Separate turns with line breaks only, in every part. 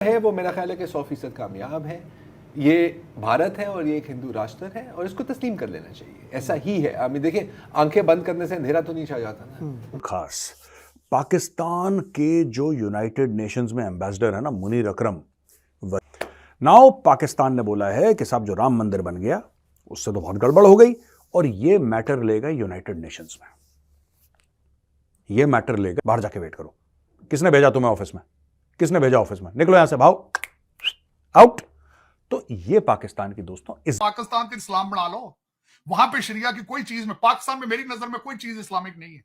है वो मेरा ख्याल है कि 100% कामयाब है। ये भारत है और ये एक हिंदू राष्ट्र है और इसको तस्लीम कर लेना चाहिए। ऐसा ही है। अभी देखिए, आंखें बंद करने से अंधेरा तो नहीं छा जाता ना।
खास पाकिस्तान के जो यूनाइटेड नेशंस में एम्बेसडर है ना, मुनीर अकरम, नाउ पाकिस्तान ने बोला है कि साहब जो राम मंदिर बन गया उससे तो बहुत गड़बड़ हो गई और ये मैटर लेगा यूनाइटेड नेशंस में। ये मैटर लेगा, बाहर जाके वेट करो। किसने भेजा तुम्हें ऑफिस में? किसने भेजा ऑफिस में? निकलो यहां से, भाओ, आउट। तो ये पाकिस्तान की दोस्तों, इस
पाकिस्तान को इस्लाम बना लो। वहां पे शरिया की कोई चीज में, पाकिस्तान में मेरी नजर में कोई चीज इस्लामिक नहीं है।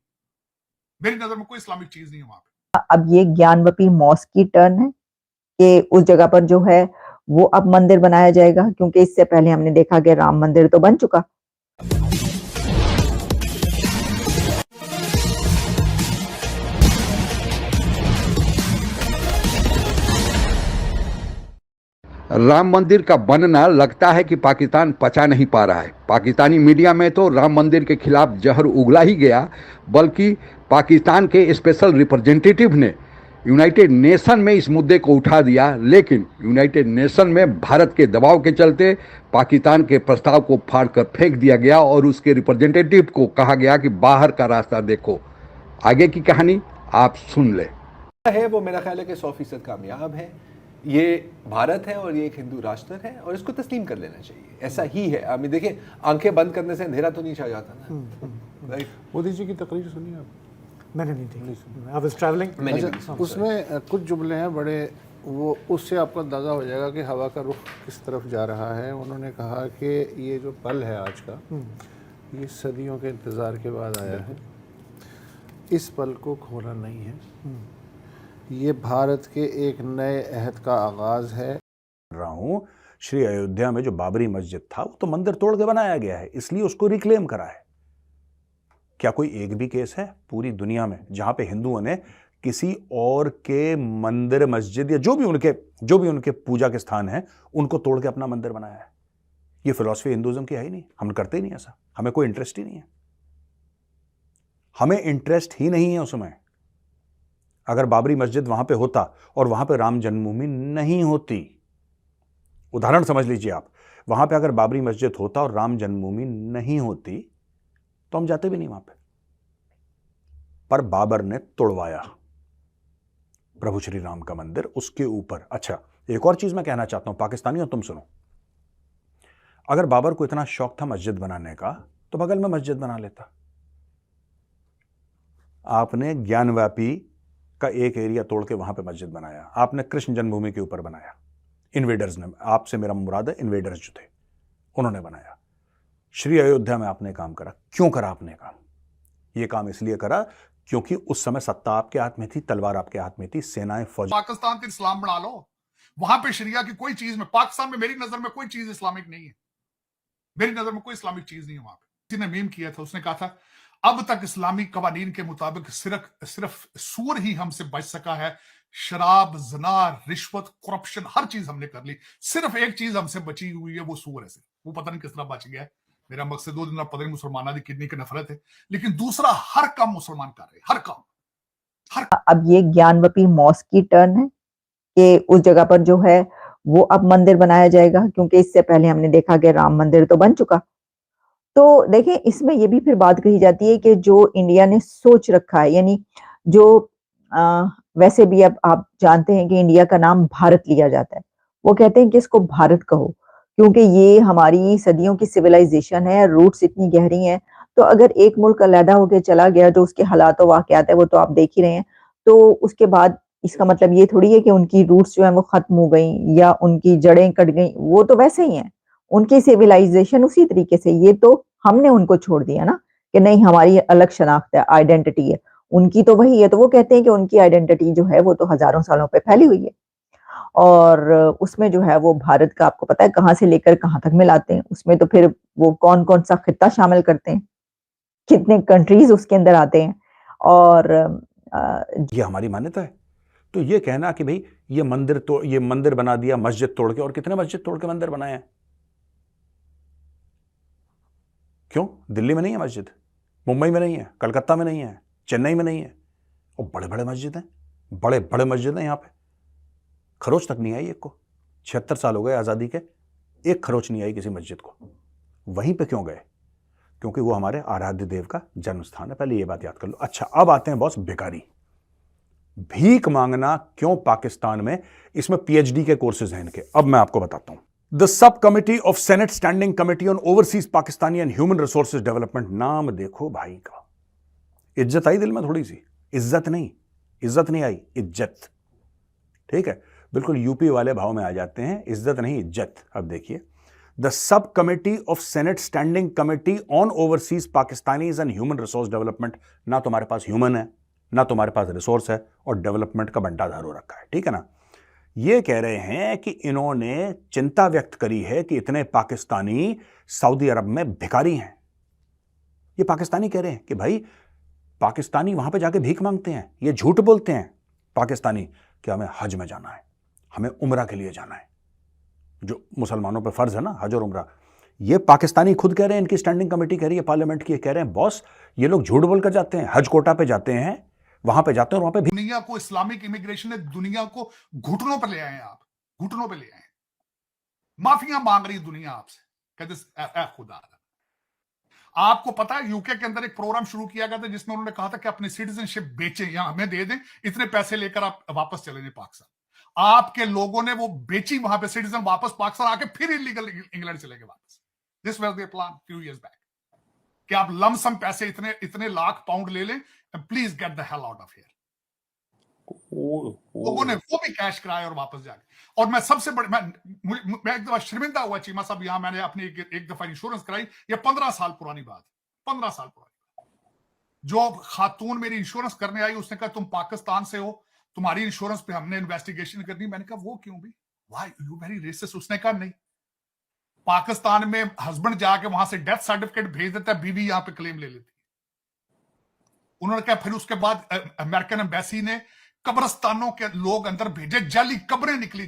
मेरी नजर में कोई इस्लामिक चीज नहीं है वहां पे।
अब ये ज्ञानवपी मॉस्क की टर्न है कि उस जगह पर जो है वो अब मंदिर बनाया जाएगा, क्योंकि इससे पहले हमने देखा कि राम मंदिर तो बन चुका।
राम मंदिर का बनना लगता है कि पाकिस्तान पचा नहीं पा रहा है। पाकिस्तानी मीडिया में तो राम मंदिर के खिलाफ जहर उगला ही गया, बल्कि पाकिस्तान के स्पेशल रिप्रेजेंटेटिव ने यूनाइटेड नेशन में इस मुद्दे को उठा दिया। लेकिन यूनाइटेड नेशन में भारत के दबाव के चलते पाकिस्तान के प्रस्ताव को फाड़ कर फेंक दिया गया और उसके रिप्रेजेंटेटिव को कहा गया कि बाहर का रास्ता देखो। आगे की कहानी आप सुन लें।
है वो मेरा ख्याल है कि 100% कामयाब है। ये भारत है और ये एक हिंदू राष्ट्र है और इसको तस्लीम कर लेना चाहिए। ऐसा ही है। अभी देखिए, आंखें बंद करने से अंधेरा तो नहीं छा जाता ना। राइट।
मोदी जी की तकरीर सुनी आप?
मैंने नहीं देखी। I was travelling.
अच्छा, उसमें कुछ जुमले हैं बड़े, वो उससे आपको अंदाज़ा हो जाएगा कि हवा का रुख किस तरफ जा रहा है। उन्होंने कहा कि ये जो पल है आज का, ये सदियों के इंतज़ार के बाद आया है। इस पल को खोना नहीं है। ये भारत के एक नए अहद का आगाज़ है।
रहा हूं, श्री अयोध्या में जो बाबरी मस्जिद था वो तो मंदिर तोड़ के बनाया गया है, इसलिए उसको रिक्लेम करा है। क्या कोई एक भी केस है पूरी दुनिया में जहां पे हिंदुओं ने किसी और के मंदिर, मस्जिद या जो भी उनके पूजा के स्थान हैं उनको तोड़ के अपना मंदिर बनाया है? ये फिलॉसफी हिंदुइज्म की है ही नहीं। हम करते ही नहीं ऐसा। हमें कोई इंटरेस्ट ही नहीं है। हमें इंटरेस्ट ही नहीं है उसमें। अगर बाबरी मस्जिद वहां पे होता और वहां पे राम जन्मभूमि नहीं होती, उदाहरण समझ लीजिए आप, वहां पे अगर बाबरी मस्जिद होता और राम जन्मभूमि नहीं होती तो हम जाते भी नहीं वहां पे। पर बाबर ने तोड़वाया प्रभु श्री राम का मंदिर, उसके ऊपर। अच्छा, एक और चीज मैं कहना चाहता हूं पाकिस्तानियों, तुम सुनो। अगर बाबर को इतना शौक था मस्जिद बनाने का तो बगल में मस्जिद बना लेता। आपने ज्ञानवापी का एक एरिया तोड़ के वहां पे मस्जिद बनाया। आपने कृष्ण जन्मभूमि के ऊपर बनाया। इन्वेडर्स ने, आपसे मेरा मुराद है इन्वेडर्स जो थे, उन्होंने बनाया। श्री अयोध्या में आपने काम करा। क्यों करा आपने काम? यह काम इसलिए करा क्योंकि उस समय सत्ता आपके हाथ में थी, तलवार आपके हाथ में थी, सेनाएं, फौज।
पाकिस्तान को इस्लाम बना लो। वहां पे शरिया की कोई चीज में, पाकिस्तान में मेरी नजर में कोई चीज इस्लामिक नहीं है। मेरी नजर में कोई इस्लामिक चीज नहीं है वहां पे। किसी ने मीम किया था, उसने कहा था अब तक इस्लामी कवानीन के मुताबिक सिर्फ सूर ही हमसे बच सका है। शराब, जना, रिश्वत, करप्शन, हर चीज हमने कर ली। सिर्फ एक चीज हमसे बची हुई है, वो सूर है। सिर्फ वो पता नहीं किस तरह बच गया है। मेरा मकसद दो दिन पता नहीं मुसलमाना की किडनी की नफरत है, लेकिन दूसरा हर काम मुसलमान कर रहे, हर काम।
अब ये ज्ञानवपी मॉस्क की टर्न है कि उस जगह पर जो है वो अब मंदिर बनाया जाएगा, क्योंकि इससे पहले हमने देखा कि राम मंदिर तो बन चुका। तो देखें, इसमें ये भी फिर बात कही जाती है कि जो इंडिया ने सोच रखा है, यानी जो वैसे भी अब आप जानते हैं कि इंडिया का नाम भारत लिया जाता है। वो कहते हैं कि इसको भारत कहो, क्योंकि ये हमारी सदियों की सिविलाइजेशन है, रूट्स इतनी गहरी हैं। तो अगर एक मुल्क अलहदा होकर चला गया, जो उसके हालात व वाक़यात है वो तो आप देख ही रहे हैं, तो उसके बाद इसका मतलब ये थोड़ी है कि उनकी रूट्स जो है वो खत्म हो गई या उनकी जड़ें कट गई। वो तो वैसे ही हैं, उनकी सिविलाइजेशन उसी तरीके से। ये तो हमने उनको छोड़ दिया ना कि नहीं, हमारी अलग शनाख्त है, आइडेंटिटी है। उनकी तो वही है। तो वो कहते हैं कि उनकी आइडेंटिटी जो है वो तो हजारों सालों पे फैली हुई है, और उसमें जो है वो भारत का आपको पता है कहाँ से लेकर कहाँ तक मिलाते हैं। उसमें तो फिर वो कौन कौन सा खित्ता शामिल करते हैं, कितने कंट्रीज उसके अंदर आते हैं। और
ये हमारी मान्यता है। तो ये कहना कि भाई ये मंदिर बना दिया मस्जिद तोड़ के, और कितने मस्जिद तोड़ के मंदिर बनाए हैं? क्यों? दिल्ली में नहीं है मस्जिद, मुंबई में नहीं है, कलकत्ता में नहीं है, चेन्नई में नहीं है। और बड़े बड़े मस्जिद हैं, बड़े बड़े मस्जिद हैं यहाँ पे। खरोच तक नहीं आई एक को। 76 साल हो गए आज़ादी के, एक खरोच नहीं आई किसी मस्जिद को। वहीं पे क्यों गए? क्योंकि वो हमारे आराध्य देव का जन्म स्थान है। पहले ये बात याद कर लो। अच्छा, अब आते हैं बॉस भिखारी। भीख मांगना क्यों पाकिस्तान में? इसमें पीएचडी के कोर्सेज हैं इनके। अब मैं आपको बताता हूं। The sub committee of senate standing committee on overseas Pakistani and human resources development. नाम देखो भाई का। इज्जत आई दिल में थोड़ी सी? इज्जत नहीं आई, इज्जत। ठीक है, बिल्कुल यूपी वाले भाव में आ जाते हैं, इज्जत नहीं इज्जत। अब देखिए, the sub committee of senate standing committee on overseas Pakistanis and human resource development. ना तुम्हारे पास ह्यूमन है, ना तुम्हारे पास रिसोर्स है, और डेवलपमेंट का बंटाधार हो रखा है। ठीक है ना? ये कह रहे हैं कि इन्होंने चिंता व्यक्त करी है कि इतने पाकिस्तानी सऊदी अरब में भिखारी हैं। ये पाकिस्तानी कह रहे हैं कि भाई पाकिस्तानी वहां पे जाके भीख मांगते हैं। ये झूठ बोलते हैं पाकिस्तानी कि हमें हज में जाना है, हमें उम्रा के लिए जाना है, जो मुसलमानों पे फर्ज है ना, हज और उम्रा। ये पाकिस्तानी खुद कह रहे हैं, इनकी स्टैंडिंग कमेटी कह रही है पार्लियामेंट की, कह रहे हैं बॉस ये लोग झूठ बोलकर जाते हैं, हज कोटा पे जाते हैं, वहां पे जाते हैं और वहां पे
दुनिया को इस्लामिक इमिग्रेशन ने दुनिया को घुटनों पर ले आए हैं। आप घुटनों पर ले आए हैं। माफिया मांग रही दुनिया आपसे, कहते खुदा। आपको पता है यूके के अंदर एक प्रोग्राम शुरू किया गया था जिसमें उन्होंने कहा था कि अपनी सिटीजनशिप बेचें या हमें दे दें, इतने पैसे लेकर आप वापस चले जाएं पाकिस्तान। आपके लोगों ने वो बेची वहां पे सिटीजन, वापस पाकिस्तान आके फिर इलीगल इंग्लैंड चले गए वापस। This was their plan few years back कि आप लमसम पैसे इतने लाख पाउंड ले लें, please get the hell out of here. लोगों ने वो भी कैश कराया और वापस जाके। और मैं सबसे बड़े मैं एक दफा शर्मिंदा हुआ चीमा साहब, यहां मैंने अपनी एक दफा इंश्योरेंस कराई। ये 15 साल पुरानी बात, 15 साल पुरानी। जो खातून मेरी इंश्योरेंस करने आई उसने कहा तुम पाकिस्तान से हो, तुम्हारी इंश्योरेंस पे हमने इन्वेस्टिगेशन करनी। मैंने कहा वो क्यों भी, व्हाई यू वेरी रेसिस्ट? उसने कहा नहीं, पाकिस्तान में हस्बैंड जाके वहां से डेथ सर्टिफिकेट भेज देता है, बीवी यहां पे क्लेम ले लेती। उन्होंने कहा फिर उसके बाद अमेरिकन एम्बेसी ने कब्रिस्तानों के लोग अंदर भेजे, जाली कब्रें निकली,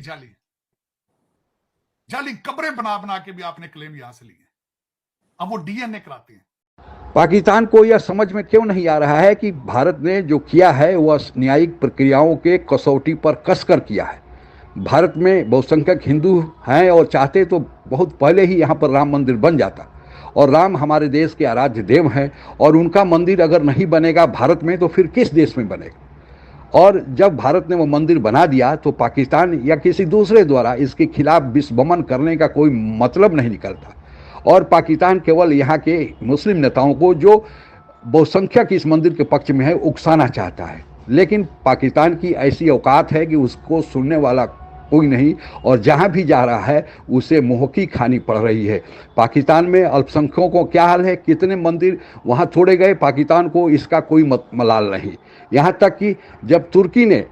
जाली कब्रें बना बना के भी आपने क्लेम यहां से लिए। अब वो डीएनए कराते हैं।
पाकिस्तान को यह समझ में क्यों नहीं आ रहा है कि भारत ने जो किया है वह न्यायिक प्रक्रियाओं के कसौटी पर कसकर किया है। भारत में बहुसंख्यक हिंदू हैं और चाहते तो बहुत पहले ही यहाँ पर राम मंदिर बन जाता, और राम हमारे देश के आराध्य देव हैं, और उनका मंदिर अगर नहीं बनेगा भारत में तो फिर किस देश में बनेगा? और जब भारत ने वो मंदिर बना दिया तो पाकिस्तान या किसी दूसरे द्वारा इसके खिलाफ विस्फोमन करने का कोई मतलब नहीं निकलता। और पाकिस्तान केवल यहाँ के मुस्लिम नेताओं को जो बहुसंख्यक इस मंदिर के पक्ष में है उकसाना चाहता है, लेकिन पाकिस्तान की ऐसी औकात है कि उसको सुनने वाला कोई नहीं, और जहाँ भी जा रहा है उसे मुंह की खानी पड़ रही है। पाकिस्तान में अल्पसंख्यकों को क्या हाल है, कितने मंदिर वहाँ छोड़े गए, पाकिस्तान को इसका कोई मलाल नहीं। यहाँ तक कि जब तुर्की ने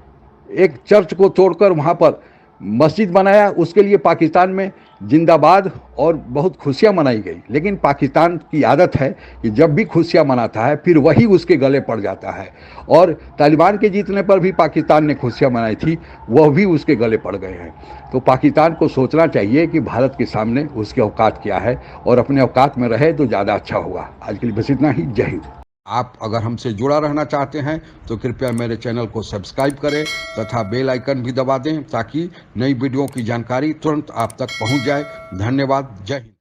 एक चर्च को तोड़कर वहाँ पर मस्जिद बनाया, उसके लिए पाकिस्तान में जिंदाबाद और बहुत खुशियाँ मनाई गई। लेकिन पाकिस्तान की आदत है कि जब भी खुशियाँ मनाता है फिर वही उसके गले पड़ जाता है, और तालिबान के जीतने पर भी पाकिस्तान ने खुशियाँ मनाई थी, वह भी उसके गले पड़ गए हैं। तो पाकिस्तान को सोचना चाहिए कि भारत के सामने उसकी औकात क्या है, और अपने औकात में रहे तो ज़्यादा अच्छा होगा। आज के लिए बस इतना ही। जय हिंद। आप अगर हमसे जुड़ा रहना चाहते हैं तो कृपया मेरे चैनल को सब्सक्राइब करें तथा बेल आइकन भी दबा दें ताकि नई वीडियो की जानकारी तुरंत आप तक पहुंच जाए। धन्यवाद। जय हिंद।